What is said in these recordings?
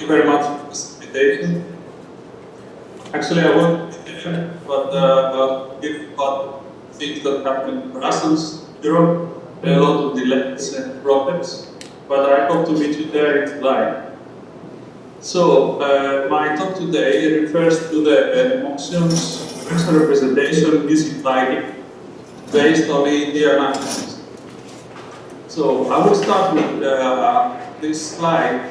very much for this invitation. Actually, I won't be there, but give about things that happen in Brussels, Europe, a lot of delays and problems. But I hope to meet you there in July. So, my talk today refers to the emotions, emotional representation using liking, based on EEG analysis. So, I will start with this slide.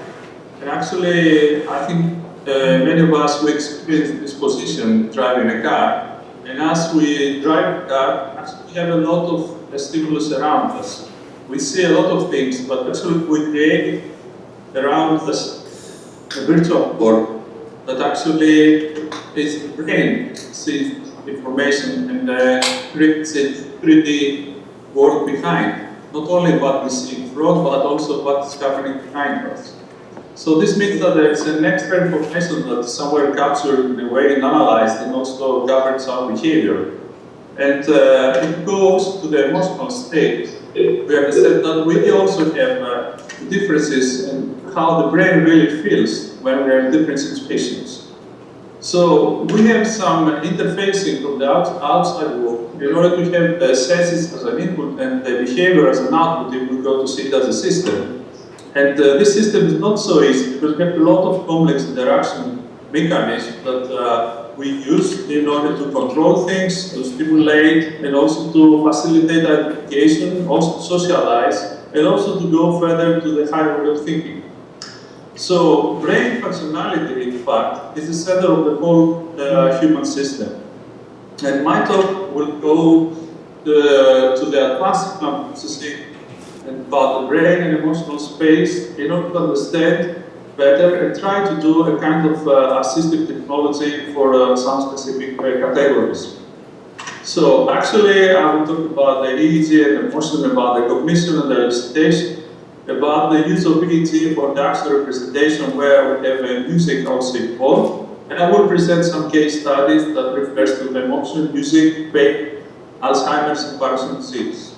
And actually, I think many of us will experience this position driving a car. And as we drive a car, actually we have a lot of stimulus around us. We see a lot of things, but actually we create around us a virtual world that actually is the brain sees information and creates a 3D world behind. Not only what we see in front, but also what is happening behind us. So this means that there is an extra information that is somewhere captured in a way and analyzed and also governs our behavior. And it goes to the emotional state. We understand that we also have differences in how the brain really feels when we are in different situations. So we have some interfacing from the outside world in order to have the senses as an input and the behavior as an output if we go to see it as a system. And this system is not so easy because we have a lot of complex interaction mechanisms that we use in order to control things, to stimulate, and also to facilitate identification, also to socialize, and also to go further to the higher way of thinking. So, brain functionality, in fact, is the center of the whole human system. And my talk will go to the advanced processing about the brain and emotional space in order to understand better and try to do a kind of assistive technology for some specific categories. So actually I will talk about the EEG and emotion, about the cognition and the elicitation, about the use of EEG for the actual representation where we have music also involved, and I will present some case studies that refers to the emotion, music, pain, Alzheimer's and Parkinson's disease.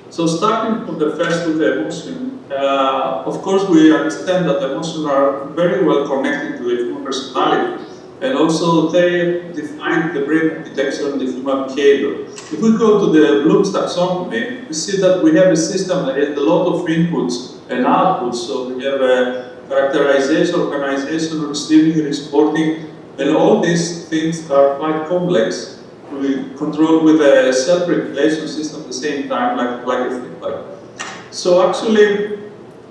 So starting from the first with the emotion, of course we understand that emotions are very well connected to the human personality, and also they define the brain architecture and the human behavior. If we go to the Bloom's taxonomy, we see that we have a system that has a lot of inputs and outputs. So we have a characterization, organization, receiving, exporting, and all these things are quite complex. We control with a self-regulation system at the same time, like a feedback. So actually,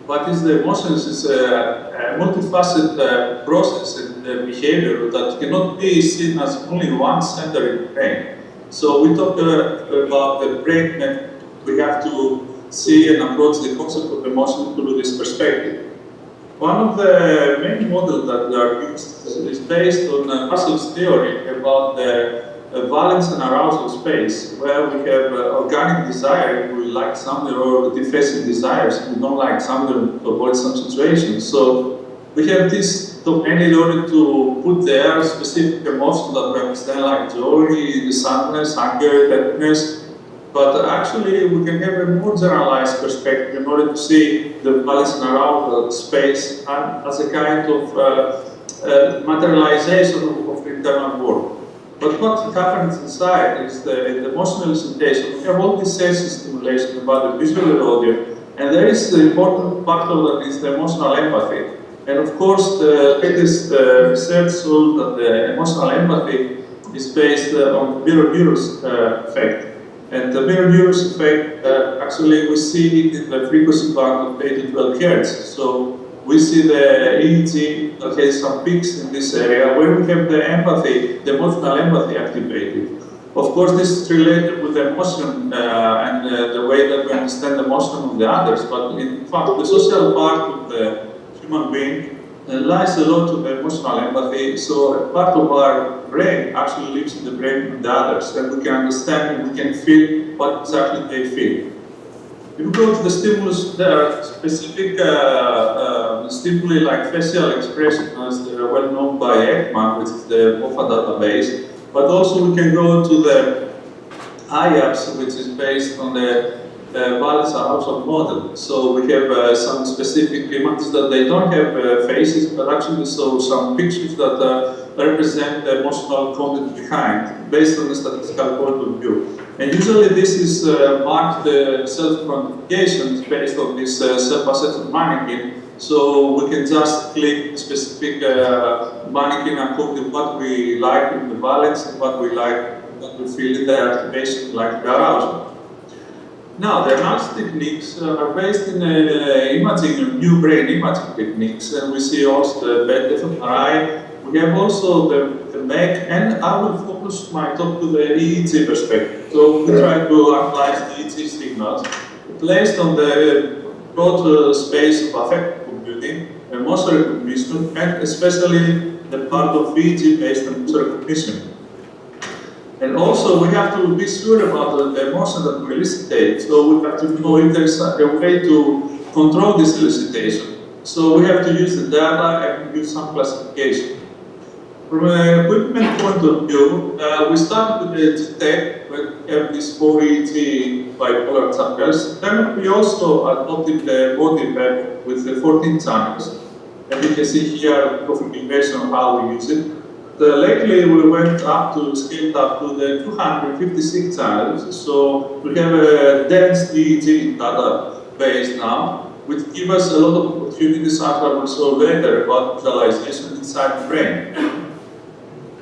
what is the emotions is a multifaceted process and behavior that cannot be seen as only one center in the brain. So we talk about the brain, and we have to see and approach the concept of emotion through this perspective. One of the main models that are used is based on Russell's theory about the valence and arousal space, where we have organic desire, we like something, or defensive desires, we don't like something to avoid some situations. So we have this domain in order to put there specific emotions that we understand, like joy, sadness, anger, happiness. But actually, we can have a more generalized perspective in order to see the valence and arousal space as a kind of materialization of the internal world. But what happens inside is the emotional elicitation. We have all these senses stimulation about the visual and audio, and there is the important factor that is the emotional empathy. And of course, the latest research shows that the emotional empathy is based on the mirror neurons effect. And the mirror neurons effect, actually we see it in the frequency band of 8 to 12 Hertz. So we see the EEG that has some peaks in this area where we have the empathy, the emotional empathy activated. Of course, this is related with the emotion and the way that we understand the emotion of the others, but in fact, the social part of the human being lies a lot to the emotional empathy. So a part of our brain actually lives in the brain of the others, and we can understand and we can feel what exactly they feel. If we go to the stimulus, there are specific stimuli like facial expression, as they are well known by Ekman, which is the MOFA database. But also we can go to the IAPS, which is based on the valence arousal model. So we have some specific images that they don't have faces, but actually show some pictures that represent the emotional content behind, based on the statistical point of view. And usually this is marked self-quantifications based on this self-assessment mannequin. So we can just click specific mannequin according to what we like in the valence and what we like, what we feel in the activation, like the arousal. Now, the analysis techniques are based in imaging, new brain imaging techniques, and we see also the bed fMRI. We have also the MEC, and I will focus my talk to the EEG perspective. So we try to analyze the EEG signals placed on the broad space of affective computing, emotional recognition, and especially the part of EEG-based emotional recognition. And also, we have to be sure about the emotion that we elicitate. So we have to know if there's a way to control this elicitation. So we have to use the data and use some classification. From an equipment point of view, we start with the tech, we have these 4 EEG bipolar channels. Then we also adopted the body map with the 14 channels. And you can see here the configuration of how we use it. Lately, we went up to, scaled up to the 256 channels, so we have a dense EEG database now, which gives us a lot of opportunities after we saw later about visualization inside the brain.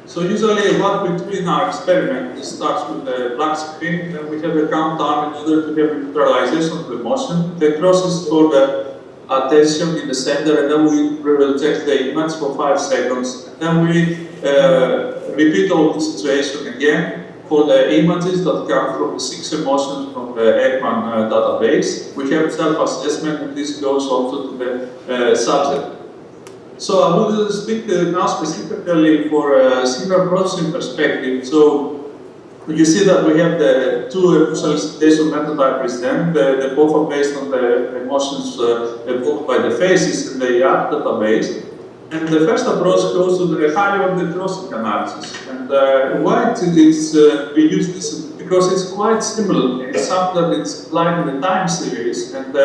So usually what we do in our experiment is starts with the black screen, then we have a countdown in order to have neutralization of the motion. The crosses for the attention in the center, and then we project the image for 5 seconds. And then we repeat all the situation again for the images that come from the 6 emotions from the Ekman database. We have self-assessment, and this goes also to the subject. So I will speak now specifically for a signal processing perspective. So you see that we have the 2 emotional elicitation methods I present. The both are based on the emotions evoked by the faces in the YAP database. And the first approach goes to the higher order crossing analysis. And why we use this? Because it's quite similar. It's something that it's applied in the time series, and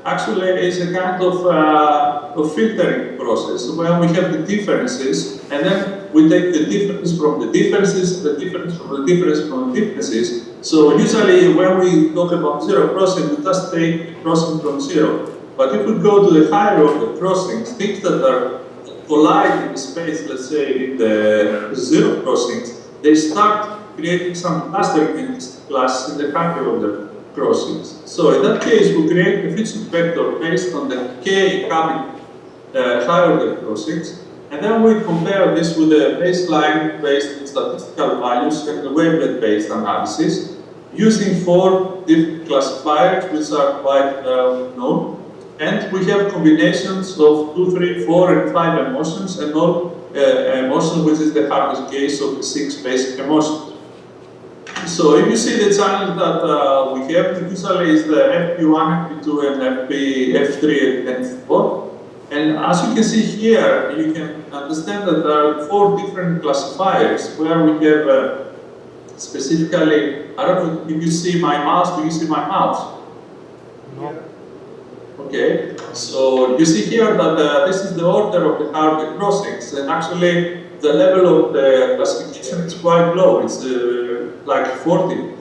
actually it's a kind of filtering process where we have the differences, and then we take the difference from the differences, the difference from the difference from the differences. So usually when we talk about zero crossing, we just take crossing from zero. But if we go to the higher order crossings, things that are collide in the space, let's say in the zero crossings, they start creating some clustering classes in the higher order crossings. So in that case, we create a feature vector based on the k coming higher order crossings, and then we compare this with the baseline based on statistical values and the wavelet-based analysis using 4 different classifiers which are quite known. And we have combinations of 2, 3, 4, and 5 emotions, and all emotion, which is the hardest case of the 6 basic emotions. So if you see the channels that we have, usually is the FP1, FP2, and F3 and F4. And as you can see here, you can understand that there are 4 different classifiers where we have specifically, I don't know if you see my mouse, do you see my mouse? No. Okay, so you see here that this is the order of the hardware crossings, and actually the level of the classification is quite low, it's like 40.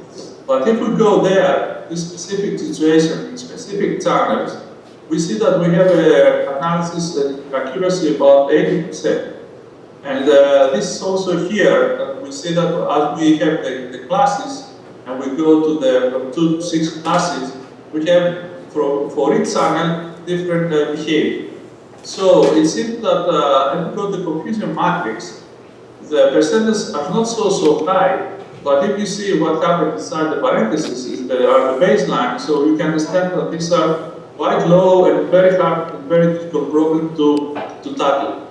But if we go there, this specific situation, in specific channels, we see that we have an analysis accuracy about 80%. And this is also here, that we see that as we have the classes, and we go to the from 2 to 6 classes, we have for each channel different behavior. So it seems that if we go to the confusion matrix, the percentages are not so high, but if you see what happened inside the parentheses, they are the baseline, so you can understand that these are quite low and very hard and very difficult problem to tackle.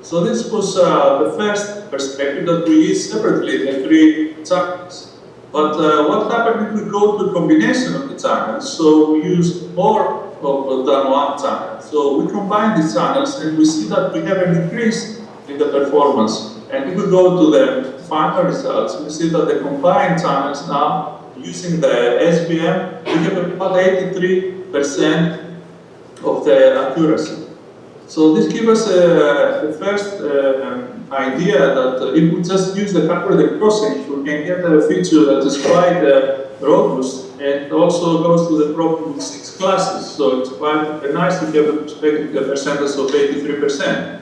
So this was the first perspective that we use separately, the 3 channels. But what happened if we go to a combination of the channels? So we use more than 1 channel. So we combine these channels and we see that we have an increase in the performance. And if we go to the final results, we see that the combined channels now using the SBM, we have about 83% of the accuracy. So this gives us the first idea that if we just use the calculated crossing, we can get a feature that is quite robust and also goes to the problem 6 classes. So it's quite nice to have the percentage of 83%.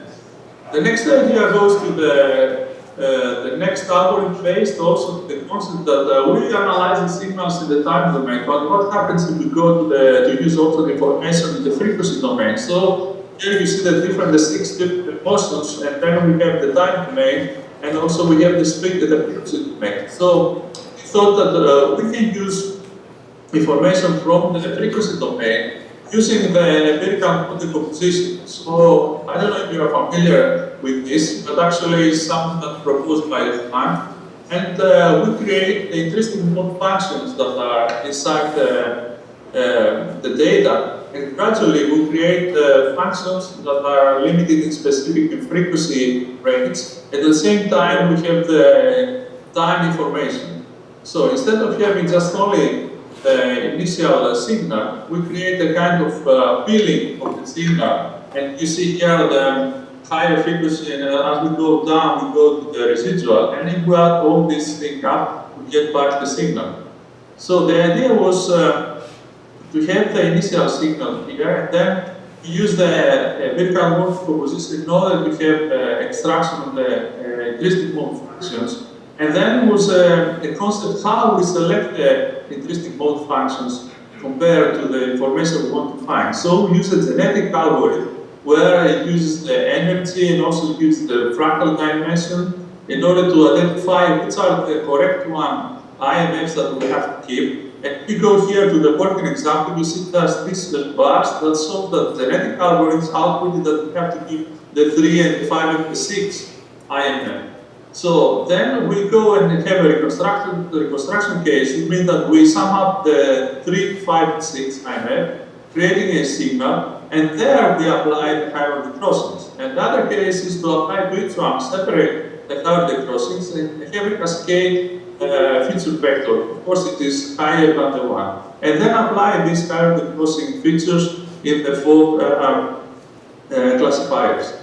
The next idea goes to the next algorithm based also to the concept that we analyze the signals in the time domain, but what happens if we go to use also the information in the frequency domain? So here you see the 6 different motions, and then we have the time domain, and also we have the frequency domain. So we thought that we can use information from the frequency domain using the empirical decomposition. So I don't know if you are familiar with this, but actually it's something that's proposed by the time. And we create the interesting mode functions that are inside the data. And gradually we create functions that are limited in specific frequency range. At the same time, we have the time information. So instead of having just only the initial signal, we create a kind of peeling of the signal. And you see here the higher frequency, and as we go down, we go to the residual. And if we add all this thing up, we get back the signal. So the idea was to have the initial signal here, and then we use the empirical mode proposition in order to have extraction of the intrinsic mode functions. And then was the concept how we select the intrinsic mode functions compared to the information we want to find. So we use a genetic algorithm where it uses the energy and also uses the fractal dimension in order to identify which are the correct IMFs that we have to keep. And we go here to the working example, you see that this bars that show that genetic algorithms output that we have to keep the 3 and 5 and the 6 IMF. So then we go and have a reconstruction case. It means that we sum up the 3, 5, and 6 IMF, creating a signal, and there we apply the hierarchy crossings. And the other case is to apply to each one, separate the hierarchy crossings, and have a cascade feature vector. Of course, it is higher than the one. And then apply these hierarchy crossing features in the 4 classifiers.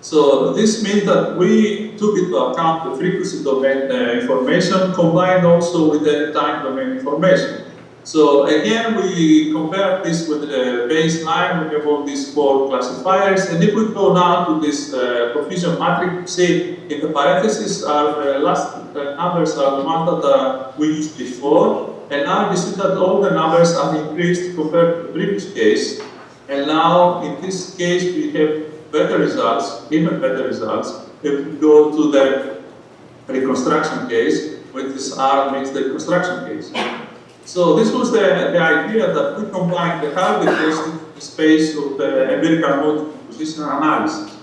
So this means that we took into account the frequency domain information combined also with the time domain information. So again, we compare this with the baseline. We have all these 4 classifiers, and if we go now to this coefficient matrix, see in the parentheses our last numbers are the ones that we used before, and now we see that all the numbers are increased compared to the previous case. And now in this case we have better results, even better results, if we go to the reconstruction case, which is R makes the reconstruction case. So this was the idea that we combine the hierarchy space of the empirical mode position analysis.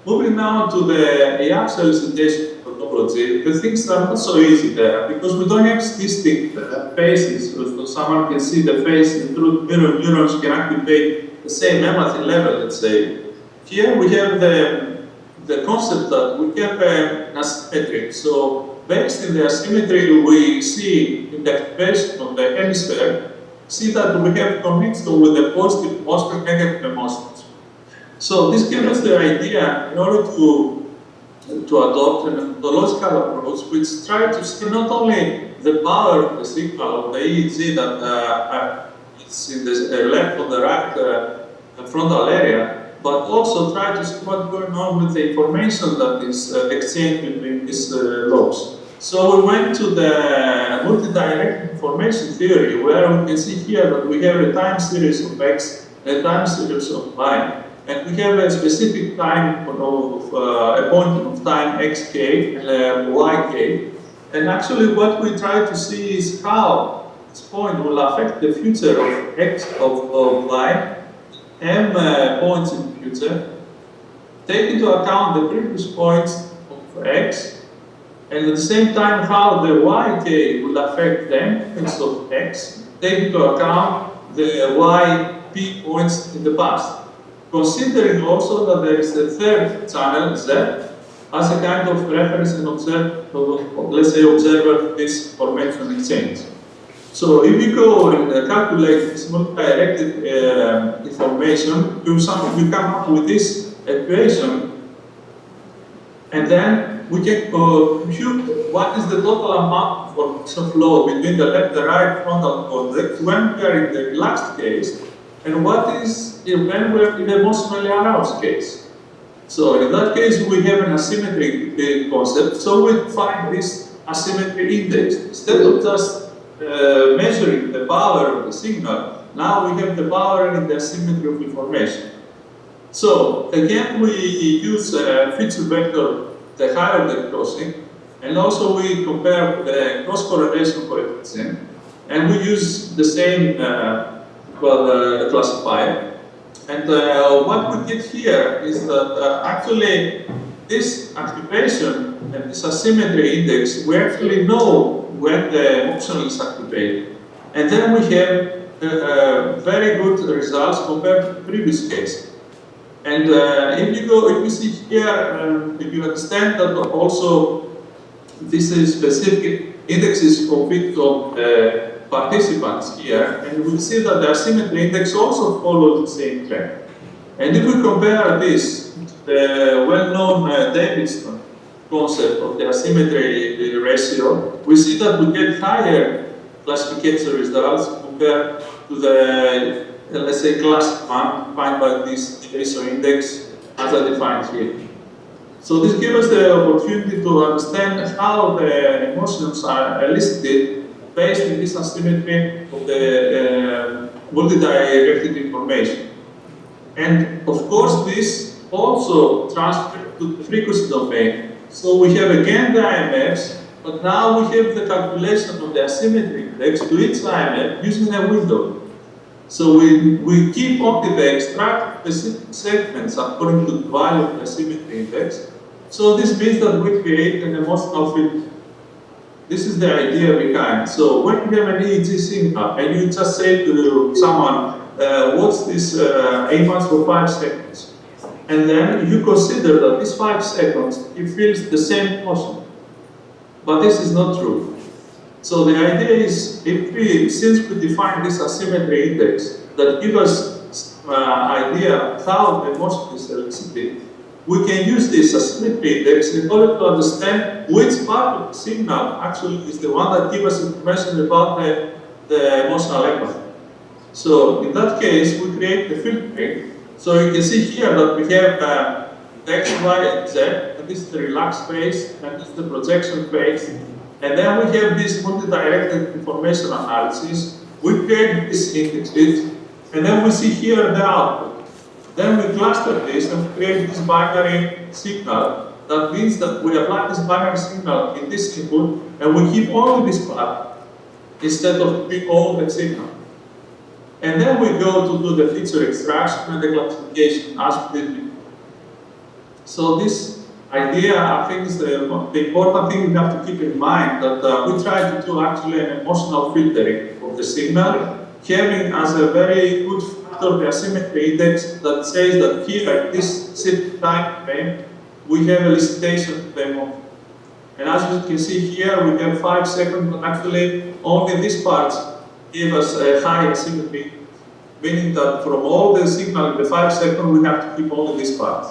Moving now to the actual elicitation methodology, the things are not so easy there because we don't have statistic faces. So someone can see the face through neurons can activate the same empathy level, let's say. Here we have the concept that we have an asymmetry. So based in the asymmetry we see in the activation of the hemisphere, see that we have connection with the positive emotion and negative emotions. So this gives us the idea in order to adopt a methodological approach which tries to see not only the power of the signal of the EEG that is in the left or the right frontal area, but also try to see what's going on with the information that is exchanged between these lobes. So we went to the multi-direct information theory, where we can see here that we have a time series of X, a time series of Y, and we have a specific time of a point of time xk and yk. And actually what we try to see is how this point will affect the future of X, of Y, M points in the future, take into account the previous points of X, and at the same time how the yk will affect the endpoints of X, take into account the yp points in the past. Considering also that there is a third channel, Z, as a kind of reference and observer, let's say observer this information exchange. So if you go and calculate this multi-directed information, you come up with this equation, and then we can compute what is the total amount of information flow between the left and right frontal cortex when we are in the relaxed case, and what is when we are in the emotionally aroused case. So in that case, we have an asymmetry concept, so we find this asymmetry index. Instead of just measuring the power of the signal, now we have the power in the asymmetry of information. So again, we use feature vector, the higher the crossing, and also we compare the cross-correlation coefficient, and we use the same classifier. And what we get here is that actually this activation and this asymmetry index, we actually know when the emotion is activated. And then we have very good results compared to the previous case. And if you see here, if you understand that also this is specific indexes compete of participants here, and we see that the asymmetry index also follows the same trend. And if we compare this to the well-known Davidson concept of the asymmetry ratio, we see that we get higher classification results compared to the, let's say, class 1 defined by this ratio index as I defined here. So this gives us the opportunity to understand how the emotions are elicited based on this asymmetry of the multi-directed information. And of course, this also transfers to the frequency domain. So we have again the IMFs, but now we have the calculation of the asymmetry index to each IMF using a window. So we keep only the extracted segments according to the value of the asymmetry index. So this means that we create an emotional field. This is the idea behind. So when you have an EEG signal and you just say to someone, what's this image for 5 seconds? And then you consider that these 5 seconds, it feels the same motion. But this is not true. So the idea is, since we define this asymmetry index that gives us idea of how the motion is elicited, we can use this asymmetry index in order to understand which part of the signal actually is the one that gives us information about the emotional empathy. So in that case, we create the filtering. So you can see here that we have the X, Y, and Z, and this is the relaxed phase, and this is the projection phase. And then we have this multi-directed information analysis. We create this indexes, and then we see here the output. Then we cluster this and create this binary signal. That means that we apply this binary signal in this input, and we keep only this part instead of keeping all the signal. And then we go to do the feature extraction and the classification as we did before. So this idea, I think, is the important thing we have to keep in mind, that we try to do actually an emotional filtering of the signal, having as a very good factor the asymmetry index that says that here at this set time frame, we have elicitation of the emotion. And as you can see here, we have 5 seconds, but actually only these parts give us a high asymmetry, meaning that from all the signal in the 5 seconds, we have to keep only these parts.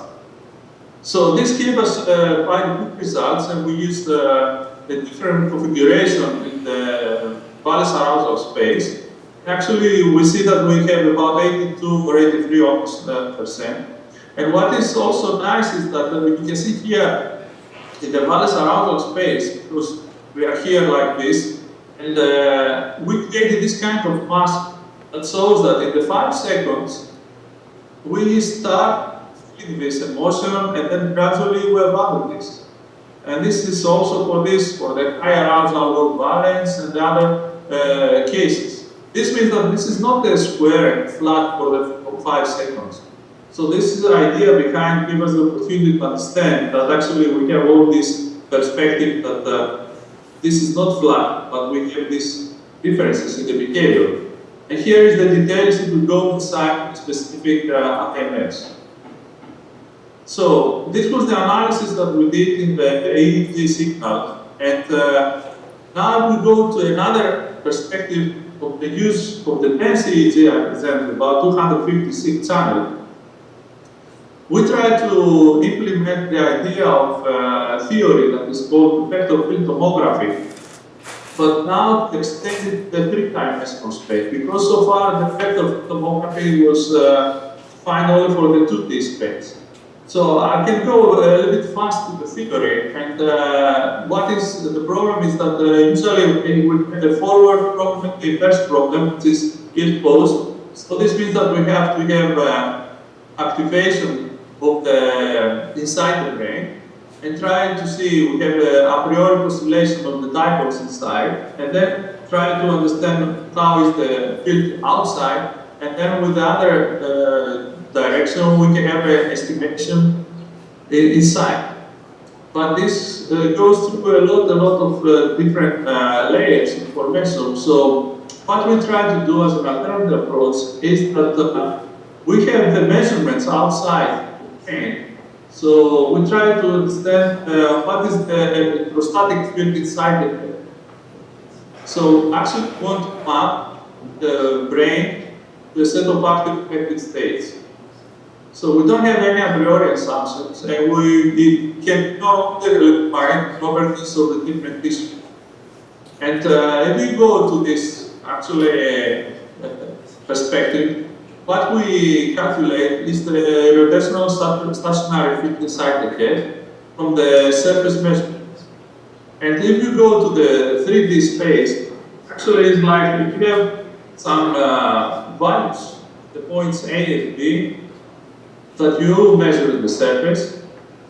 So this gives us quite good results, and we use the different configuration in the Wallace arousal space. Actually, we see that we have about 82 or 83 almost %. And what is also nice is that you can see here in the Wallace arousal space, because we are here like this, and we created this kind of mask that shows that in the 5 seconds, we start feeling this emotion, and then gradually we abandon this. And this is also for the high arousal low valence and the other cases. This means that this is not a square and flat for 5 seconds. So this is the idea behind giving us the opportunity to understand that actually we have all this perspective that this is not flat, but we have these differences in the behavior. And here is the details if we go inside specific AMS. So this was the analysis that we did in the EEG signal. And now we go to another perspective of the use of the dense EEG I presented, about 256 channels, we try to implement the idea of a theory that is called vector field tomography, but now extended the three-dimensional space, because so far the vector field tomography was defined only for the 2D space. So I can go a little bit fast to the theory, and what is the problem is that usually we have a forward problem and the inverse problem, which is field post. So this means that we have to have activation of the inside the brain, and trying to see, we have a priori postulation of the dipoles inside, and then try to understand how is the field outside, and then with the other direction we can have an estimation inside. But this goes through a lot of different layers of information. So what we try to do as an alternative approach is that we have the measurements outside the brain. So we try to understand what is the electrostatic field inside the brain. So actually we want to map the brain to a set of active affective states. So we don't have any a priori assumptions, and we can not only find properties of the different tissues. And if we go to this actually perspective, what we calculate is the rotational stationary field inside the head from the surface measurements. And if you go to the 3D space, actually it's like if you have some values, the points A and B, that you measure in the surface,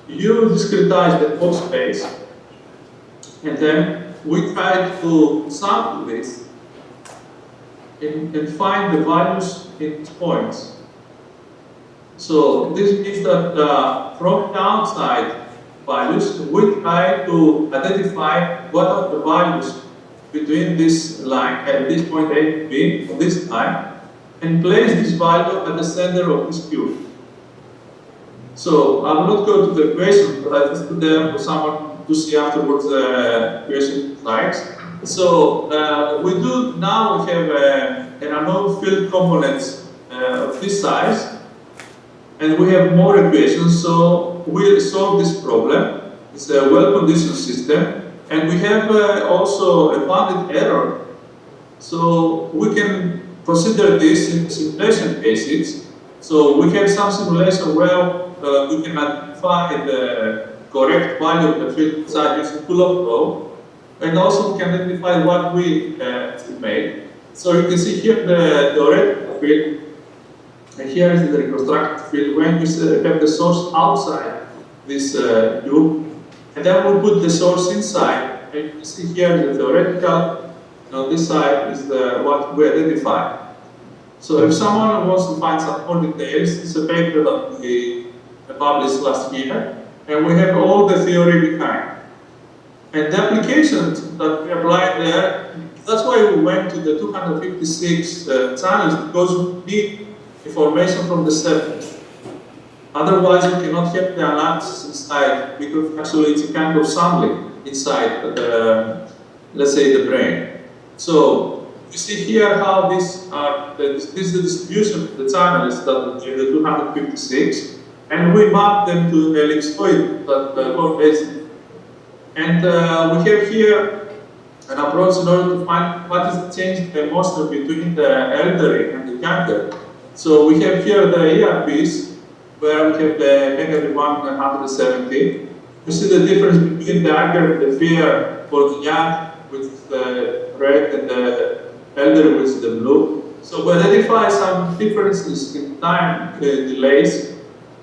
you discretize the whole space, and then we try to sample this and find the values in its points. So this means that from the outside values, we try to identify what are the values between this line and this point A and B on this line, and place this value at the center of this cube. So I will not go to the equation, but I just put there for someone to see afterwards the equation slides. So we do now, we have an unknown field components of this size, and we have more equations. So we'll solve this problem. It's a well-conditioned system, and we have also a bounded error. So we can consider this in simulation cases. So we have some simulation where we can identify the correct value of the field inside using Coulomb law, and also we can identify what we estimate. So you can see here the theoretical field, and here is the reconstructed field when we have the source outside this tube, and then we put the source inside, and you can see here the theoretical, and on this side is what we identify. So if someone wants to find some more details, it's a paper that we published last year, and we have all the theory behind. And the applications that we applied there, that's why we went to the 256 channels, because we need information from the surface. Otherwise, we cannot have the analysis inside, because actually it's a kind of sampling inside the, let's say, the brain. So you see here how this is the distribution of the channels that are the 256. And we map them to the ellipsoid that are basic. And we have here an approach in order to find what is the change in the emotion between the elderly and the younger. So we have here the ERPs, where we have the negative 170. You see the difference between the anger and the fear for the young with the red and the elderly with the blue. So we identify some differences in time delays.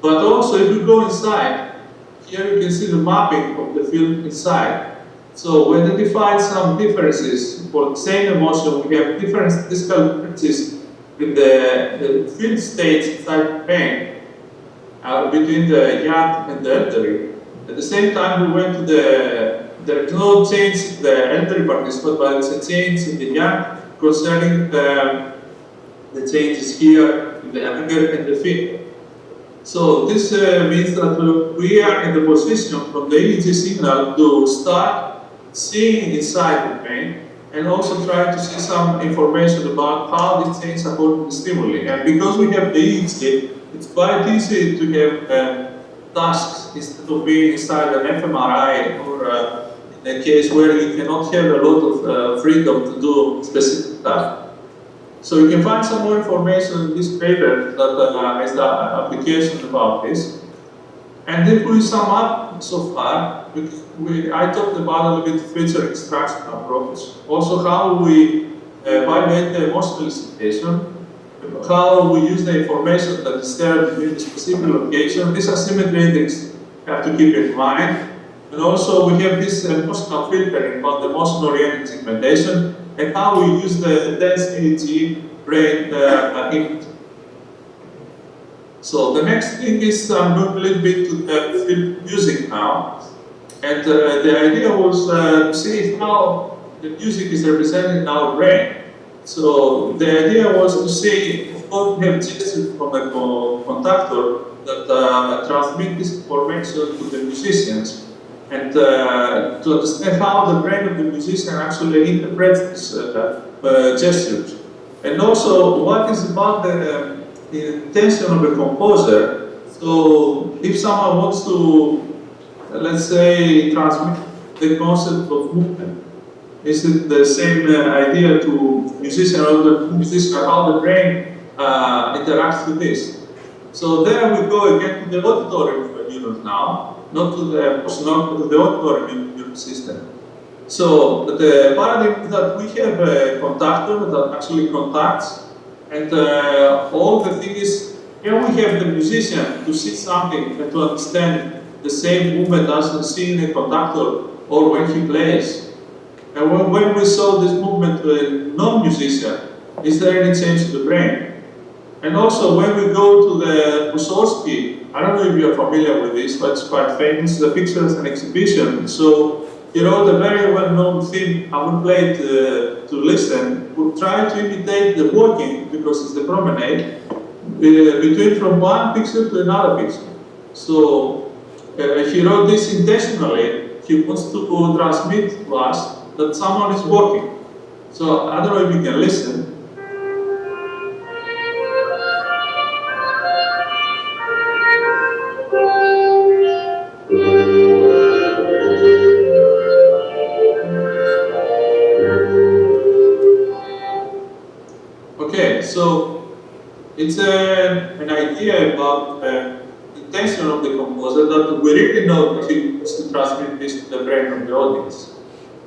But also, if you go inside, here you can see the mapping of the field inside. So we identified some differences for the same emotion. We have different physical differences with the field states inside the brain between the young and the elderly. At the same time, we went to there is no change in the elderly participant, but it's a change in the young concerning the changes here in the anger and the fear. So this means that we are in the position from the EEG signal to start seeing inside the brain and also try to see some information about how these things according to stimuli. And because we have the EEG, it's quite easy to have tasks instead of being inside an fMRI or in a case where you cannot have a lot of freedom to do specific stuff. So you can find some more information in this paper that is the application about this. And if we sum up so far, I talked about a little bit feature extraction approach, also how we evaluate the emotional situation, how we use the information that is there between the specific location. This asymmetry index you have to keep in mind. And also we have this emotional filtering about the emotion-oriented segmentation and how we use the dense EEG brain image. So the next thing is I'm going a little bit to the field music now. And the idea was to see how the music is represented in our brain. So the idea was to see, of course, we have gestures from the conductor that transmit this information to the musicians. And to understand how the brain of the musician actually interprets these gestures. And also, what is about the intention of a composer. So if someone wants to, let's say, transmit the concept of movement, is it the same idea to musician or the musician, how the brain interacts with this? So there we go again to the auditory neurons now, not to the auditory neuron system. So the paradigm is that we have a conductor that actually contacts, and all the thing is, here we have the musician to see something and to understand the same movement as seen in a conductor or when he plays. And when we saw this movement with a non-musician, is there any change to the brain? And also when we go to the Mussorgsky, I don't know if you're familiar with this, but it's quite famous, the picture as an exhibition. So he wrote a very well-known theme, I would play it to listen, would try to imitate the walking, because it's the promenade, between from one picture to another picture. So he wrote this intentionally. He wants to transmit to us that someone is walking. So I don't know if you can listen. Okay, so it's an idea about the intention of the composer that we really know that he wants to transmit this to the brain of the audience.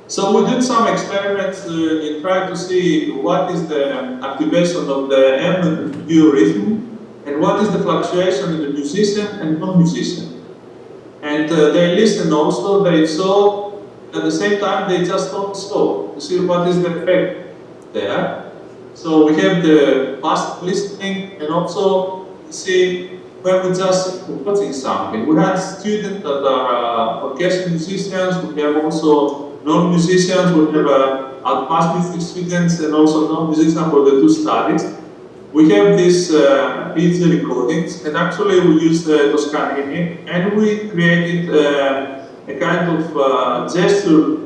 So we did some experiments in trying to see what is the activation of the M rhythm and what is the fluctuation in the musician and non-musician. And they listened also, they saw, at the same time they just don't saw to see what is the effect there. So we have the past listening and also see when we just watching something. We have students that are orchestral musicians, we have also non-musicians, we have advanced music students and also non-musicians for the two studies. We have these EEG recordings, and actually we use Toscanini, and we created a kind of gesture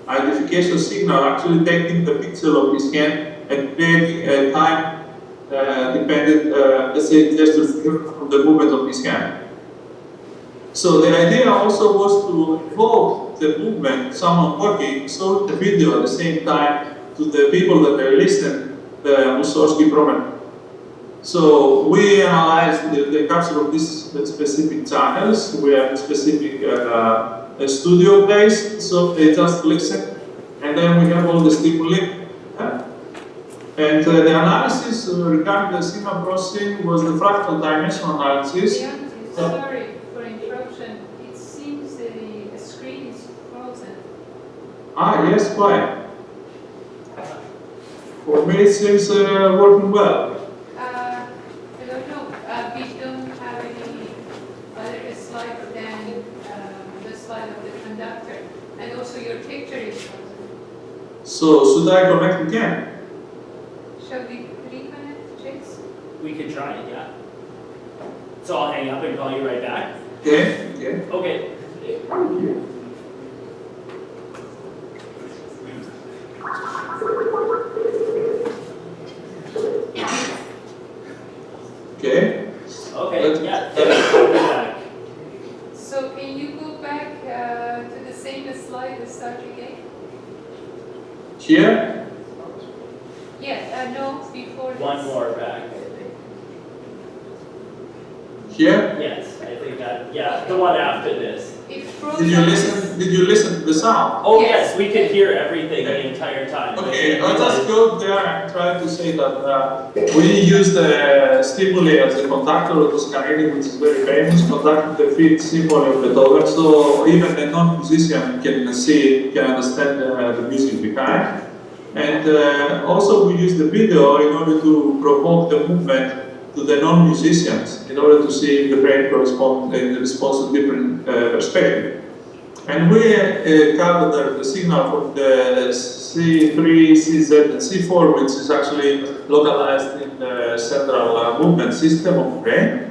identification signal, actually taking the picture of his hand and creating a time dependent, let's say, gesture from the movement of his hand. So the idea also was to evoke the movement, someone working, show the video at the same time to the people that are listening, the Mussorgsky program. So we analyzed the capture of these specific channels. We have specific studio place, so they just listen, and then we have all the stimuli. And the analysis regarding the signal processing was the fractal dimension analysis. Leontios, sorry for interruption. It seems the screen is frozen. Ah, yes, quite. For me, it seems working well. I don't know. We don't have any other slide than the slide of the conductor. And also your picture is frozen. So, should I connect again? Shall we reconnect, Chase? We could try it, yeah. So I'll hang up and call you right back. Okay, okay. Okay. start again? Here? Yeah, no, before One this. more back, I think. Here? Yes, I think that, yeah, the one after this. It Did you listen? Did you listen to the sound? Oh, Yes. yes, we could hear everything the entire time. Okay, I'll just go there and try to say that we use the stimuli as the conductor of the Toscanini, which is very famous, conducting the fifth symphony of Beethoven, so even a non-musician can see, can understand the music behind. And also we use the video in order to provoke the movement to the non-musicians, in order to see if the brain corresponds in response to different perspective. And we gathered the signal from the C3, CZ, and C4, which is actually localized in the central movement system of the brain.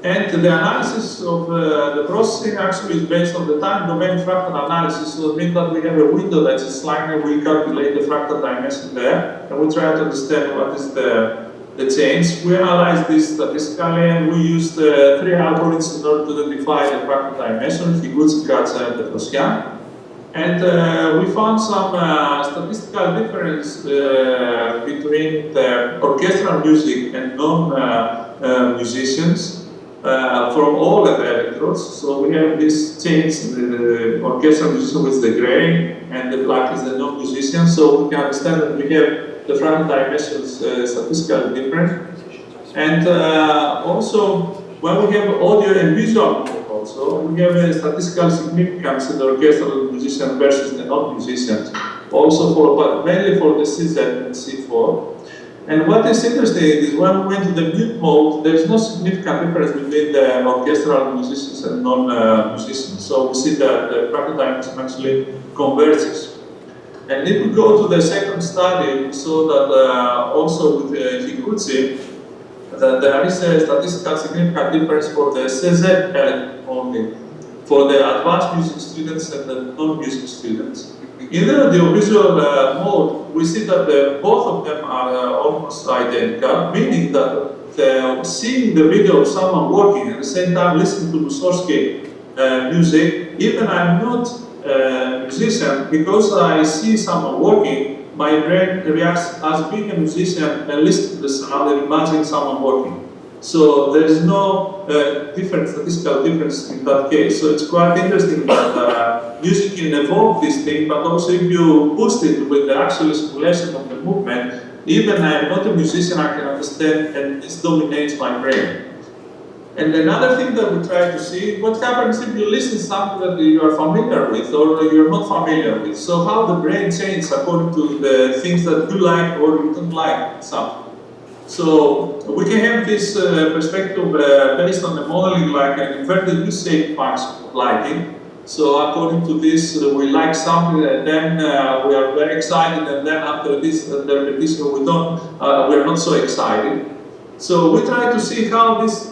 And the analysis of the processing actually is based on the time domain fractal analysis, so it means that we have a window that is slightly, we calculate the fractal dimension there, and we try to understand what is the change. We analyze this statistically, and we used 3 algorithms in order to identify the fractal dimension, Higuchi, Katza, and Petrosyan. And we found some statistical difference between the orchestral music and non-musicians from all of the electrodes. So we have this change, the orchestral musician with the gray, and the black is the non-musician. So we can understand that we have the fractal dimensions statistically different. And also, when we have audio and visual also, we have a statistical significance in the orchestral musician versus the non-musicians, also but mainly for the CZ and C4. And what is interesting is when we went to the mute mode, there is no significant difference between the orchestral musicians and non-musicians. So we see that the fractal dimension actually converges. And if we go to the second study, we saw that also with Higuchi, that there is a statistical significant difference for the CZ element only, for the advanced music students and the non-music students. In the audiovisual mode, we see that both of them are almost identical, meaning that seeing the video of someone working at the same time listening to Mussorgsky music, even I'm not a musician, because I see someone working, my brain reacts as being a musician and listening to the sound and imagining someone working. So there is no different statistical difference in that case. So it's quite interesting that music can evolve this thing, but also if you boost it with the actual simulation of the movement, even I'm not a musician, I can understand, and this dominates my brain. And another thing that we try to see, what happens if you listen to something that you are familiar with or you're not familiar with. So how the brain changes according to the things that you like or you don't like something. So we can have this perspective based on the modeling like an inverted U-shaped function of liking. So according to this, we like something, and then we are very excited, and then after this, the repetition, we are not so excited. So we try to see how this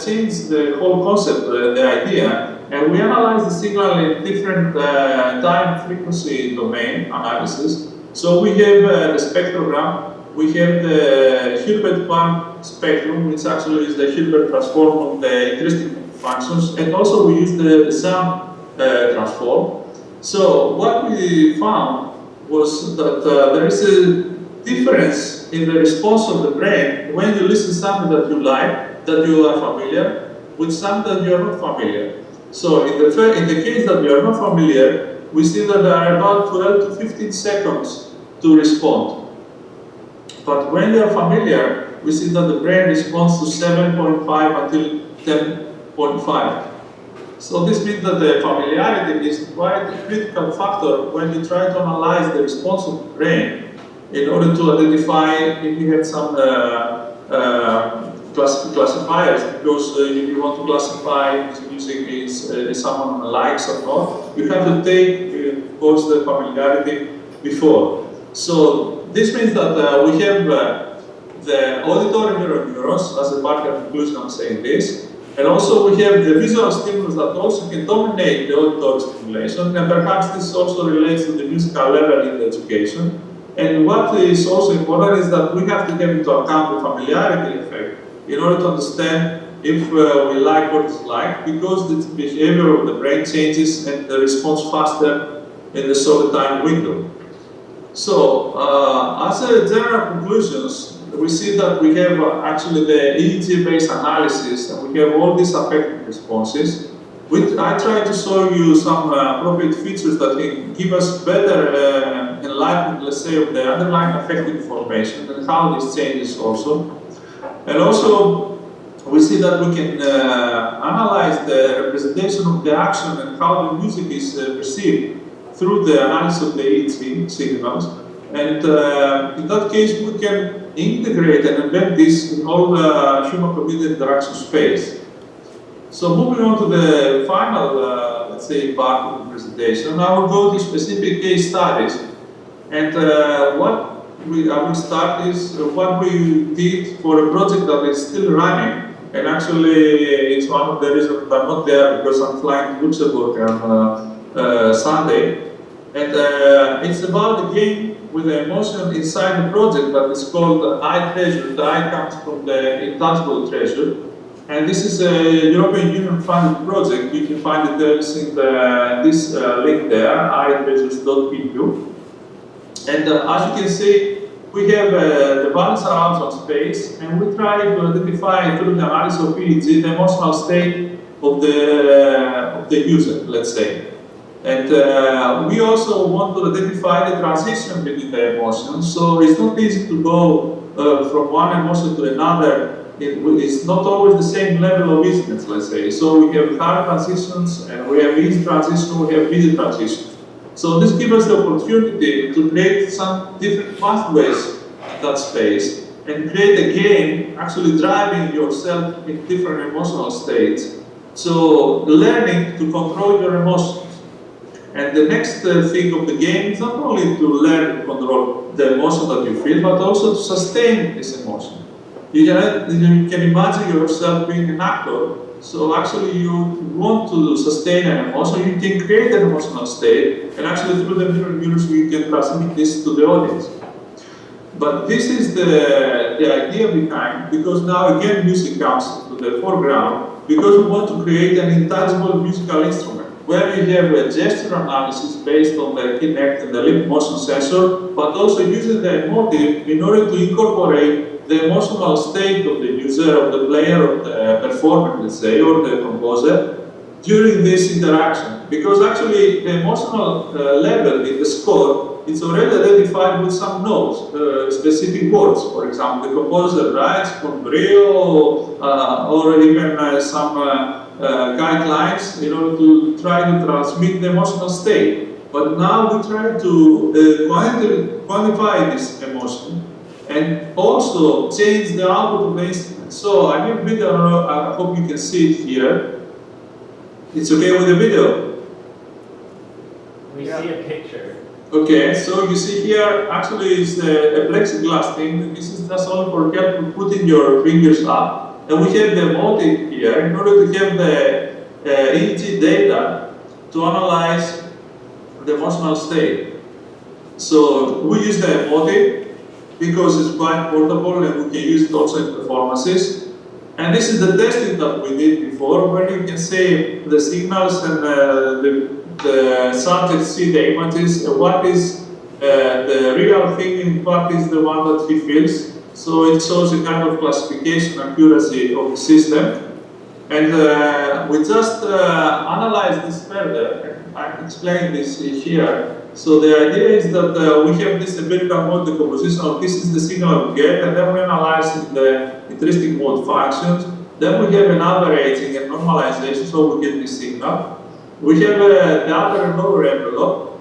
changes the whole concept, the idea, and we analyze the signal in different time frequency domain analysis. So we have the spectrogram. We have the Hilbert-Quantum spectrum, which actually is the Hilbert transform of the intrinsic functions, and also we use the sum transform. So what we found was that there is a difference in the response of the brain when you listen to something that you like, that you are familiar, with something that you are not familiar. So in the case that you are not familiar, we see that there are about 12 to 15 seconds to respond. But when you are familiar, we see that the brain responds to 7.5 until 10.5. So this means that the familiarity is quite a critical factor when you try to analyze the response of the brain in order to identify if you have some classifiers, because if you want to classify if music is someone likes or not, you have to take, of course, the familiarity before. So this means that we have the auditory neurons as a part of conclusion. I'm saying this. And also we have the visual stimulus that also can dominate the auditory stimulation, and perhaps this also relates to the musical level in the education. And what is also important is that we have to take into account the familiarity effect in order to understand if we like what it's like, because the behavior of the brain changes and the response faster in the solid time window. So, as a general conclusions, we see that we have actually the EEG-based analysis, and we have all these affective responses. I try to show you some appropriate features that can give us better enlightenment, let's say, of the underlying affective information and how this changes also. And also, we see that we can analyze the representation of the action and how the music is perceived through the analysis of the EEG signals. And in that case, we can integrate and embed this in all human-computer interaction space. So moving on to the final, let's say, part of the presentation, I will go to specific case studies. And I will start is what we did for a project that is still running. And actually, it's one of the reasons I'm not there because I'm flying to Luxembourg on Sunday. And it's about a game with the emotion inside the project that is called I treasure. The I comes from the intangible treasure. And this is a European Union funded project. You can find the details in this link there, itreasures.eu. And as you can see, we have the balance around on space, and we try to identify through the analysis of EEG the emotional state of the user, let's say. And we also want to identify the transition between the emotions, so it's not easy to go from one emotion to another. It's not always the same level of easiness, let's say. So we have hard transitions, and we have easy transitions, we have easy transitions. So this gives us the opportunity to create some different pathways in that space and create a game actually driving yourself in different emotional states. So learning to control your emotions. And the next thing of the game is not only to learn to control the emotion that you feel, but also to sustain this emotion. You can imagine yourself being an actor, so actually you want to sustain an emotion, you can create an emotional state, and actually through the mirror neurons you can transmit this to the audience. But this is the idea behind, because now again music comes to the foreground, because we want to create an intangible musical instrument, where you have a gesture analysis based on the Kinect and the lip motion sensor, but also using the emotive in order to incorporate the emotional state of the user, of the player, of the performer, let's say, or the composer, during this interaction. Because actually the emotional level in the score is already identified with some notes, specific words. For example, the composer writes con brio, or even some guidelines in order to try to transmit the emotional state. But now we try to quantify this emotion and also change the output of the instrument. So I have a video, I hope you can see it here. It's okay with the video? We see a picture. Okay, so you see here, actually it's a plexiglass thing. This is just only for help to putting your fingers up. And we have the emotive here in order to have the EEG data to analyze the emotional state. So we use the emotive because it's quite portable and we can use it also in performances. And this is the testing that we did before, where you can see the signals and the subject see the images, what is the real thing and what is the one that he feels. So it shows a kind of classification accuracy of the system. And we just analyze this further. I explain this here. So the idea is that we have this empirical mode decomposition of this is the signal we get, and then we analyze the intrinsic mode functions. Then we have an averaging and normalization, so we get this signal. We have the upper and lower envelope,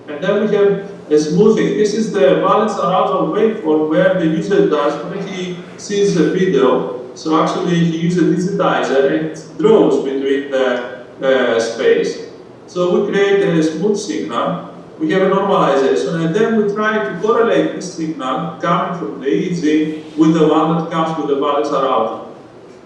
and then we have a smoothing. This is the balance arousal waveform where the user does when he sees the video. So actually he uses a digitizer and it draws between the space. So we create a smooth signal. We have a normalization, and then we try to correlate this signal coming from the EEG with the one that comes with the balance arousal.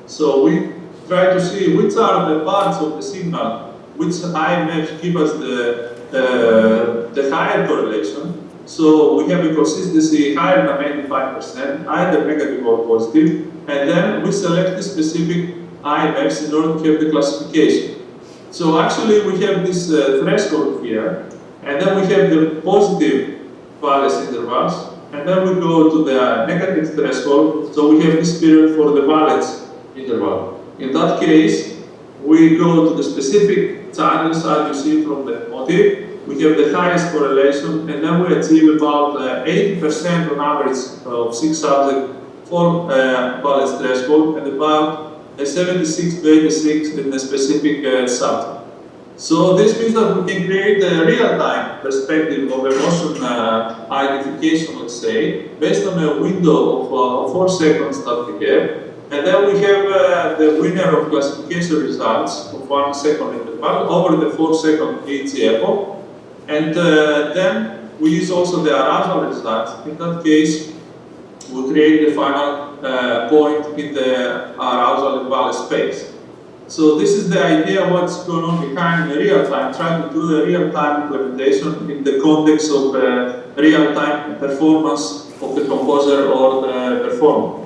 So we try to see which are the parts of the signal, which IMFs give us the higher correlation. So we have a consistency higher than 85%, either negative or positive, and then we select the specific IMFs in order to have the classification. So actually we have this threshold here, And then we have the positive Wallace intervals, and then we go to the negative threshold, so we have this period for the Wallace interval. In that case, we go to the specific channels as you see from the motif. We have the highest correlation, and then we achieve about 80% on average of 6 subjects for Wallace threshold, and about 76 to 86 in the specific subject. So this means that we can create a real-time perspective of emotion identification, let's say, based on a window of 4 seconds that we have. And then we have the winner of classification results of 1 second interval over the 4 second each epoch. And then we use also the arousal results. In that case, we create the final point in the arousal and Wallace space. So this is the idea of what's going on behind the real time, trying to do the real-time implementation in the context of real-time performance of the composer or the performer.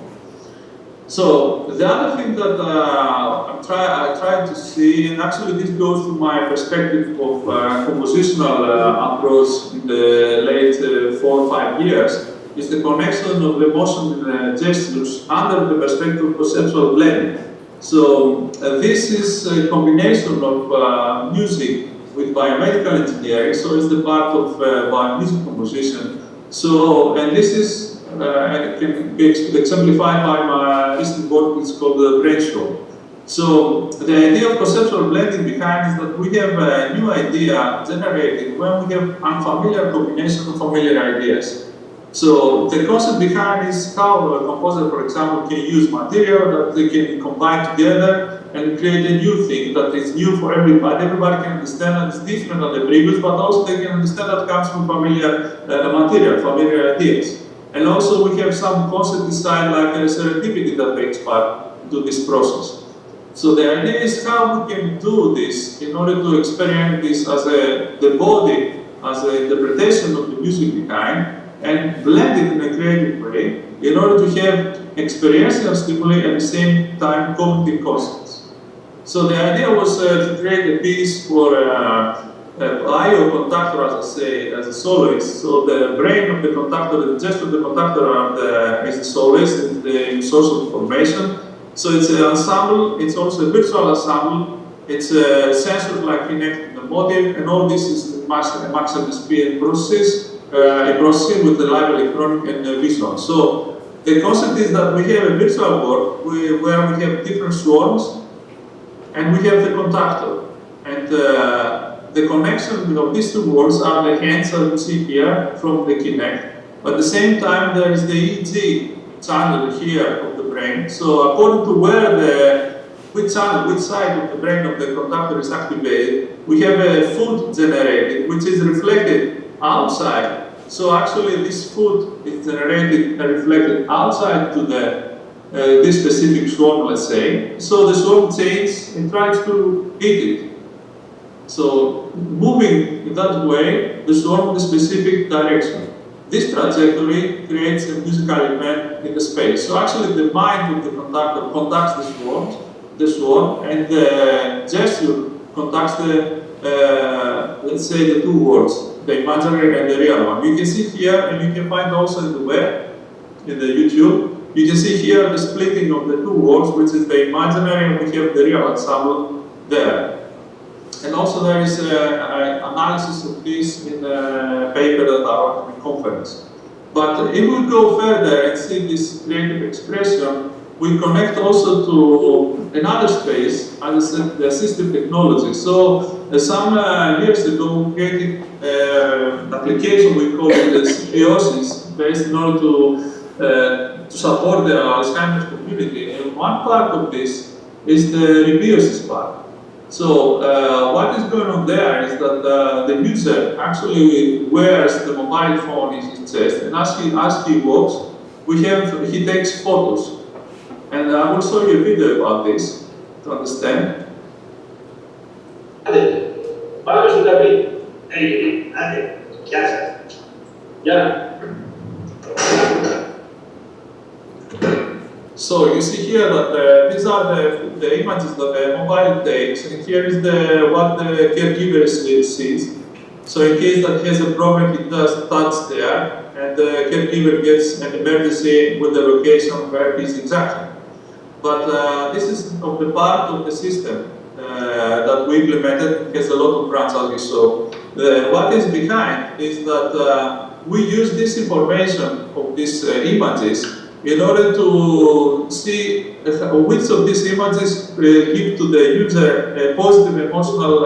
So the other thing that I try to see, and actually this goes to my perspective of compositional approach in the late 4 or 5 years, is the connection of the motion and gestures under the perspective of conceptual blending. So this is a combination of music with biomedical engineering, so it's the part of biomusic composition. So, and this is can be exemplified by my recent work, it's called the brainstorm. So the idea of conceptual blending behind is that we have a new idea generated when we have unfamiliar combination of familiar ideas. So the concept behind is how a composer, for example, can use material that they can combine together and create a new thing that is new for everybody. Everybody can understand that it's different than the previous, but also they can understand that it comes from familiar material, familiar ideas. And also we have some concept inside like serendipity that takes part to this process. So the idea is how we can do this in order to experience this as the body, as an interpretation of the music behind, and blend it in a creative way in order to have experiential stimuli and at the same time cognitive concepts. So the idea was to create a piece for IO conductor, as I say, as a soloist. So the brain of the conductor, the gesture of the conductor is the soloist and the source of information. So it's an ensemble, it's also a virtual ensemble, it's a sensor like connected to the motive, and all this is a maximum speed process. A processing with the live electronic and visual. So the concept is that we have a virtual world where we have different swarms and we have the conductor. And the connection of these two worlds are the hands that you see here from the Kinect. But at the same time there is the EEG channel here of the brain. So according to where which channel, which side of the brain of the conductor is activated, we have a food generated which is reflected outside. So actually this food is generated and reflected outside to the this specific swarm, let's say. So the swarm changes and tries to eat it. So moving in that way, the swarm in the specific direction. This trajectory creates a musical event in the space. So actually the mind of the conductor conducts the swarm, and the gesture conducts the let's say the two worlds, the imaginary and the real one. You can see here, and you can find also in the web, in the YouTube, you can see here the splitting of the two worlds, which is the imaginary, and we have the real ensemble there. And also there is an analysis of this in a paper that I wrote in a conference. But if we go further and see this creative expression, we connect also to another space, as I said, the assistive technology. So some years ago, we created an application we call it the symbiosis, based in order to support the Alzheimer's community. And one part of this is the rebiosis part. So what is going on there is that the user actually wears the mobile phone in his chest, and as he walks, he takes photos. And I will show you a video about this to understand. So you see here that these are the images that the mobile takes, and here is what the caregiver sees. So in case that he has a problem, he just touches there, and the caregiver gets an emergency with the location where he's exactly. But this is of the part of the system that we implemented. It has a lot of branches, as you saw. What is behind is that we use this information of these images in order to see which of these images give to the user a positive emotional,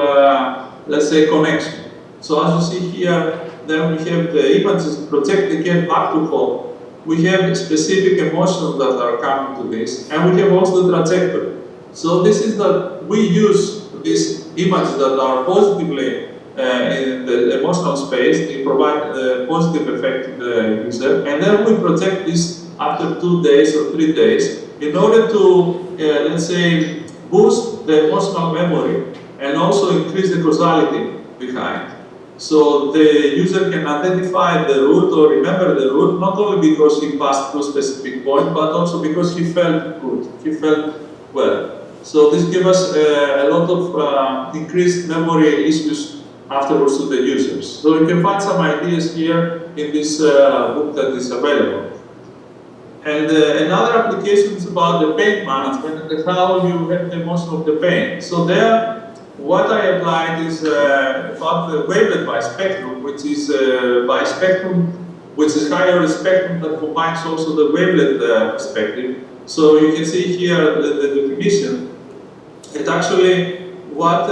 let's say, connection. So as you see here, then we have the images projected again back to home. We have specific emotions that are coming to this, and we have also the trajectory. So this is that we use these images that are positively in the emotional space, they provide a positive effect to the user, and then we project this after 2 days or 3 days in order to, let's say, boost the emotional memory and also increase the causality behind. So the user can identify the route or remember the route, not only because he passed through a specific point, but also because he felt good, he felt well. So this gives us a lot of increased memory issues afterwards to the users. So you can find some ideas here in this book that is available. And another application is about the pain management and how you have the emotion of the pain. So there, what I applied is about the wavelet by spectrum, which is by spectrum, which is higher spectrum that combines also the wavelet perspective. So you can see here the definition. And actually, what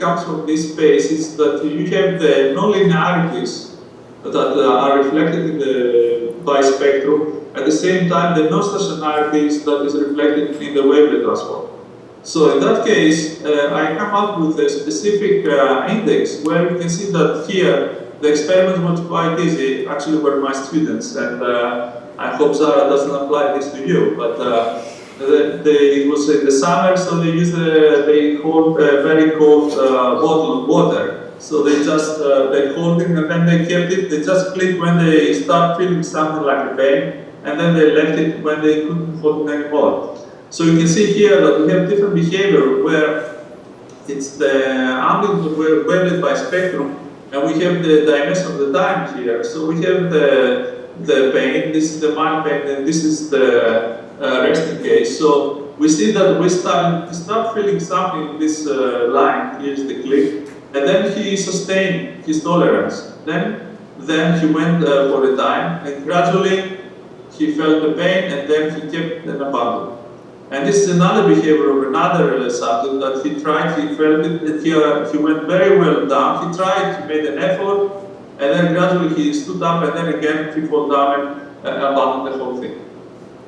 comes from this space is that you have the non-linearities that are reflected in the bispectrum. At the same time, the non-stationarities that is reflected in the wavelet transform. So in that case, I come up with a specific index where you can see that here the experiment was quite easy. Actually, were my students, and I hope Zara doesn't apply this to you. But it was in the summer, so they used they hold a very cold bottle of water. So they just they hold it and then they kept it. They just click when they start feeling something like a pain, and then they left it when they couldn't hold it anymore. So you can see here that we have different behavior where it's the amplitude wavelet by spectrum, and we have the dimension of the time here. So we have the pain, this is the mild pain, and this is the resting case. So we see that we start feeling something in this line, here's the click, and then he sustained his tolerance. Then he went for a time, and gradually he felt the pain, and then he kept an abandon. And this is another behavior of another subject that he tried, he felt it, and he went very well down. He tried, he made an effort, and then gradually he stood up, and then again he fell down and abandoned the whole thing.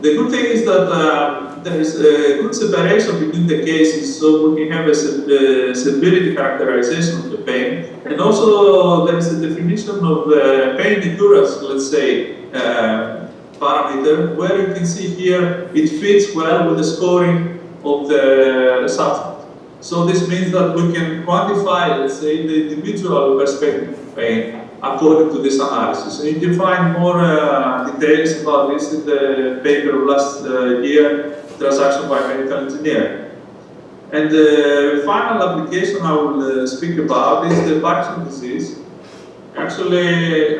The good thing is that there is a good separation between the cases, so we can have a severity characterization of the pain, and also there is a definition of pain endurance, let's say, parameter, where you can see here it fits well with the scoring of the subject. So this means that we can quantify, let's say, the individual perspective of pain according to this analysis. And you can find more details about this in the paper of last year, Transaction by Medical Engineer. And the final application I will speak about is the Parkinson disease. Actually,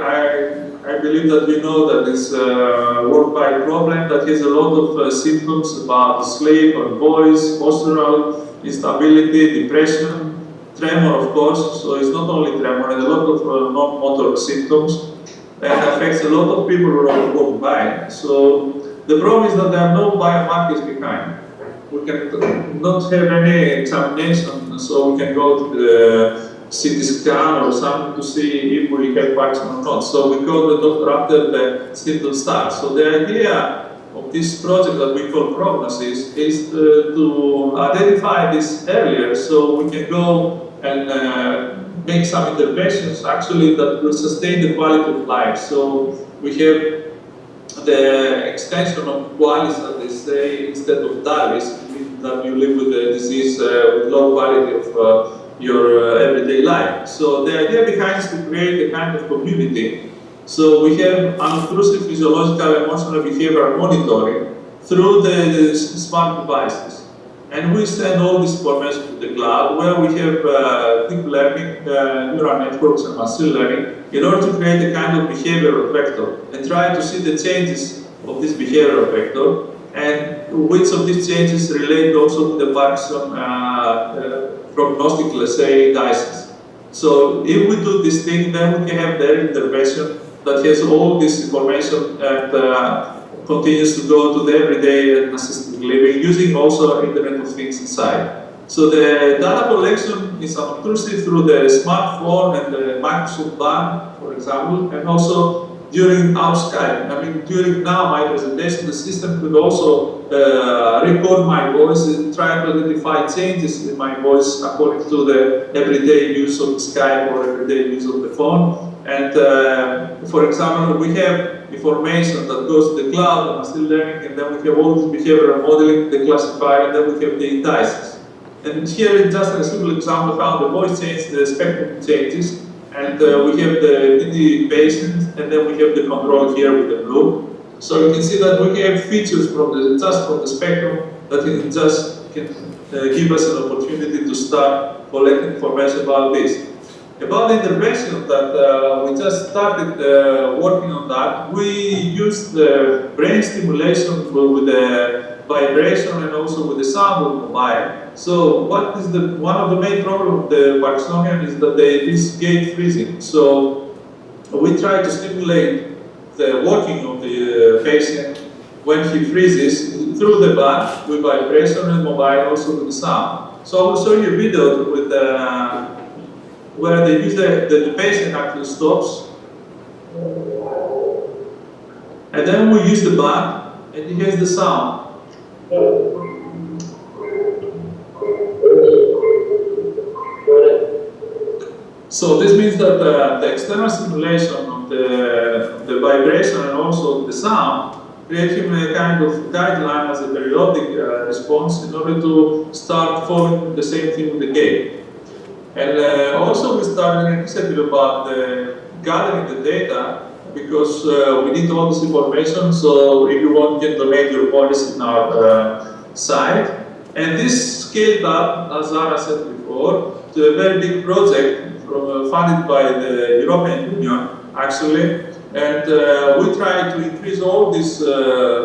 I believe that you know that it's a worldwide problem that has a lot of symptoms about sleep and voice, postural instability, depression, tremor, of course. So it's not only tremor, and a lot of non-motor symptoms that affects a lot of people worldwide. So the problem is that there are no biomarkers behind. We can not have any examination, so we can go to the CT scan or something to see if we have Parkinson or not. So we call the doctor after the symptoms start. So the idea of this project that we call prognosis is to identify this earlier, so we can go and make some interventions actually that will sustain the quality of life. So we have the extension of qualis, as they say, instead of dalis, that you live with the disease with low quality of your everyday life. So the idea behind is to create a kind of community. So we have unobtrusive physiological, emotional, behavioral monitoring through the smart devices. and we send all this information to the cloud, where we have deep learning, neural networks and machine learning, in order to create a kind of behavioral vector and try to see the changes of this behavioral vector and which of these changes relate also to the Parkinson prognostic, let's say, indices. So if we do this thing, then we can have their intervention that has all this information and continues to go to the everyday and assisted living, using also Internet of Things inside. So the data collection is obtrusive through the smartphone and the Microsoft Band, for example, and also during our Skype. I mean, during now my presentation, the system could also record my voice and try to identify changes in my voice according to the everyday use of Skype or everyday use of the phone. And for example, we have information that goes to the cloud and machine learning, and then we have all this behavioral modeling, the classifier, and then we have the indices. And here is just a simple example how the voice changes, the spectrum changes, and we have the PD patient, and then we have the control here with the blue. So you can see that we have features from the spectrum that can just give us an opportunity to start collecting information about this. About the intervention that we just started working on that, we used the brain stimulation with the vibration and also with the sound of mobile. So what is one of the main problems of the Parkinsonian is that there is gate freezing. So we try to stimulate the working of the patient when he freezes through the band with vibration and mobile, also with the sound. So I will show you a video with where the patient actually stops, and then we use the band, and he has the sound. So this means that the external stimulation of the vibration and also the sound create him a kind of guideline as a periodic response in order to start following the same thing with the gate. And also we started an initiative about gathering the data, because we need all this information, so if you want, you can donate your voice in our site. And this scaled up, as Zara said before, to a very big project funded by the European Union, actually. And we try to increase all this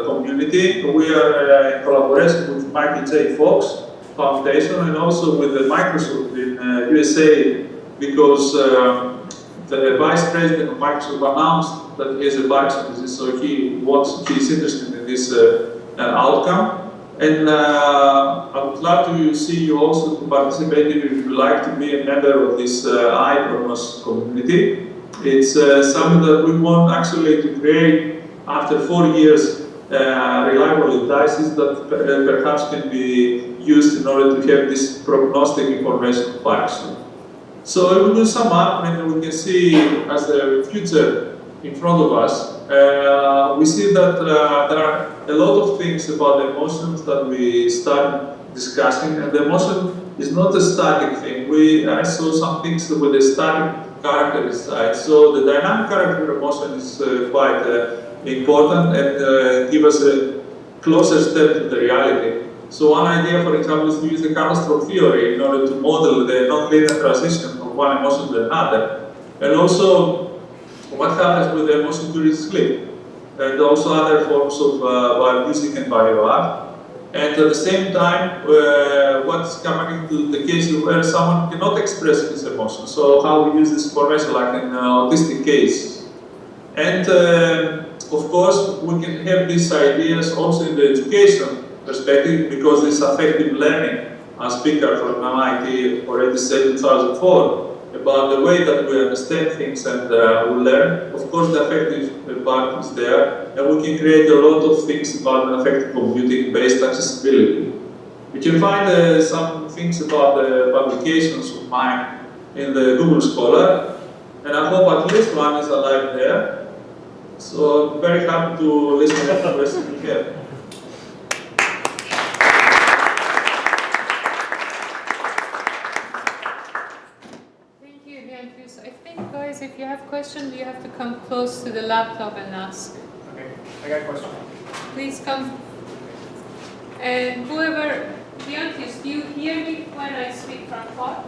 community. We are in collaboration with Michael J. Fox Foundation and also with the Microsoft in USA, because the vice president of Microsoft announced that he has a Parkinson's disease, so he's interested in this outcome. And I would love to see you also to participate if you would like to be a member of this iPronos community. It's something that we want actually to create after 4 years reliable indices that perhaps can be used in order to have this prognostic information of Parkinson. So if we do sum up, and we can see as the future in front of us, we see that there are a lot of things about the emotions that we start discussing, and the emotion is not a static thing. I saw some things with the static character inside. So the dynamic character emotion is quite important and give us a closer step to the reality. So one idea, for example, is to use the catastrophe theory in order to model the non-linear transition from one emotion to another. And also, what happens with the emotion during sleep, and also other forms of biomusic and bioart. And at the same time, what's coming to the case where someone cannot express his emotions. So how we use this information, like in autistic case. And of course, we can have these ideas also in the education perspective, because this affective learning, a speaker from MIT already said in 2004, about the way that we understand things and we learn. Of course, the affective part is there, and we can create a lot of things about affective computing-based accessibility. You can find some things about the publications of mine in the Google Scholar, and I hope at least one is alive there. So I'm very happy to listen to the questions you have. I think, guys, if you have questions, you have to come close to the laptop and ask. Okay, I got a question. Please come. And whoever Leontios, do you hear me when I speak from far?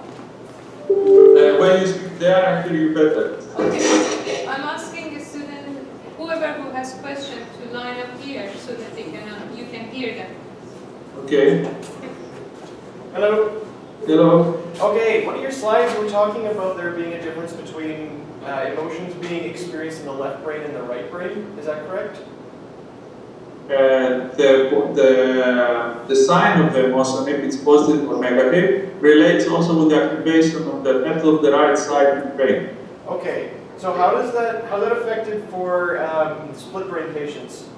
When you speak there, I hear you better. Okay. I'm asking the student, whoever who has questions, to line up here so that they can, you can hear them. Okay. Hello. Hello. Okay, one of your slides were talking about there being a difference between emotions being experienced in the left brain and the right brain. Is that correct? The sign of the emotion, if it's positive or negative, relates also with the activation of the left of the right side of the brain. Okay, so how's that affected for split brain patients?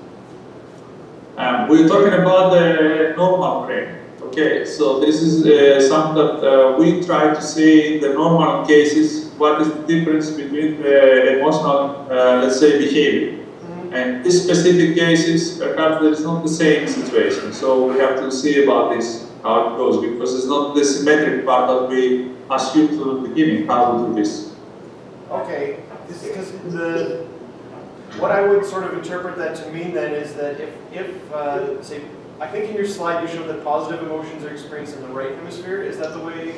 We're talking about the normal brain. Okay, so this is something that we try to see in the normal cases. What is the difference between the emotional, let's say, behavior? And these specific cases, perhaps there is not the same situation. So we have to see about this, how it goes, because it's not the symmetric part that we assumed from the beginning, how to do this. Okay, because what I would sort of interpret that to mean then is that if say, I think in your slide you showed that positive emotions are experienced in the right hemisphere. Is that the way?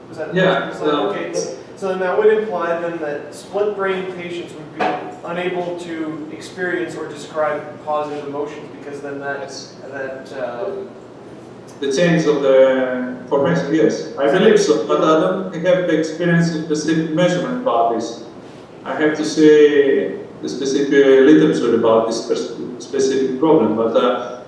Was that Yeah. Okay. So then that would imply then that split brain patients would be unable to experience or describe positive emotions because then the change of the formation, yes, I believe so, but I don't have the experience of specific measurement about this. I have to say the specific literature about this specific problem, but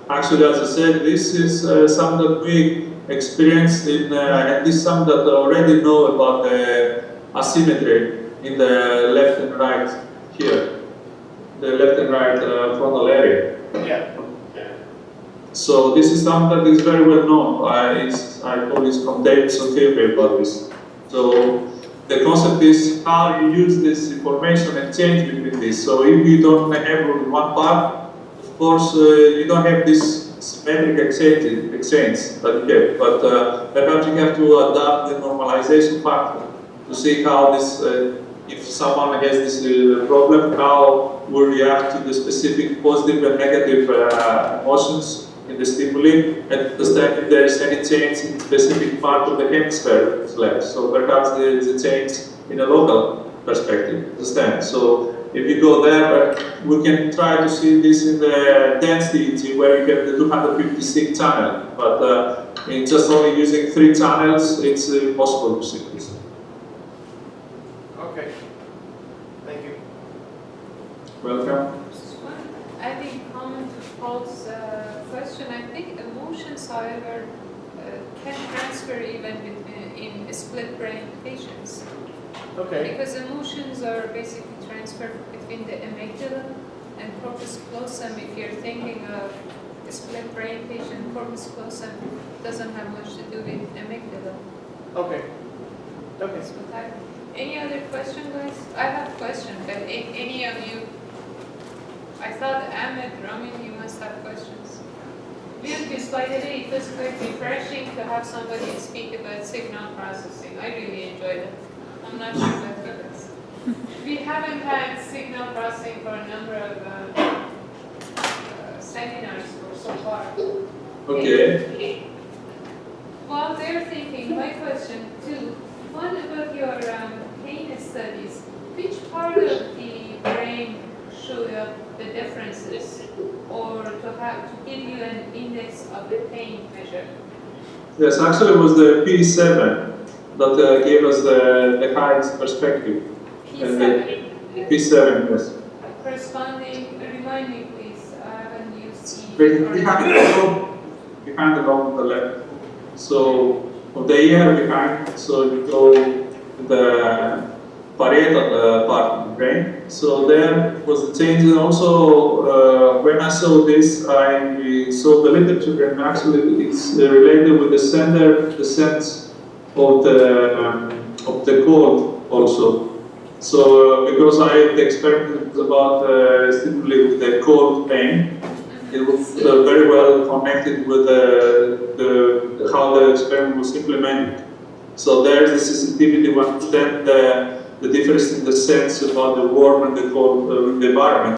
actually, as I said, this is something that we experienced in, and this is something that I already know about the asymmetry in the left and right here, the left and right frontal area. Yeah. So this is something that is very well known. I call this from Davidson theory about this. So the concept is how you use this information and change between this. So if you don't have one part, of course you don't have this symmetric exchange that you have. But perhaps you have to adapt the normalization factor to see how this, if someone has this problem, how will react to the specific positive and negative emotions in the stimuli, and understand if there is any change in specific part of the hemisphere that's left. So perhaps there is a change in a local perspective, understand? So if you go there, we can try to see this in the density EEG where you have the 256 channel, but in just only using 3 channels, it's impossible to see this. Okay. Thank you. Welcome. Adding comment to Paul's question, I think emotions, however, can transfer even in split brain patients. Okay. Because emotions are basically transferred between the amygdala and corpus callosum. If you're thinking of a split brain patient, corpus callosum doesn't have much to do with amygdala. Okay. Okay. That's what I. Any other question, guys? I have a question, but any of you? I thought Ahmed, Ramin, you must have questions. Leontios, by the way, it was quite refreshing to have somebody speak about signal processing. I really enjoyed it. I'm not sure about you guys. We haven't had signal processing for a number of seminars so far. Okay. While they're thinking, my question too, what about your pain studies? Which part of the brain showed up the differences, or to give you an index of the pain measure? Yes, actually it was the P7 that gave us the highest perspective. P7. P7, yes. Corresponding, remind me please, I haven't used the... Behind the dome on the left. So, of the ear behind, so you go to the parietal part of the brain. So there was the change, and also when I saw this, I saw the literature, and actually it's related with the sense of the cold also. So because the experiment was about stimuli with the cold pain, it was very well connected with how the experiment was implemented. So there's the sensitivity to understand the difference in the sense about the warm and the cold environment.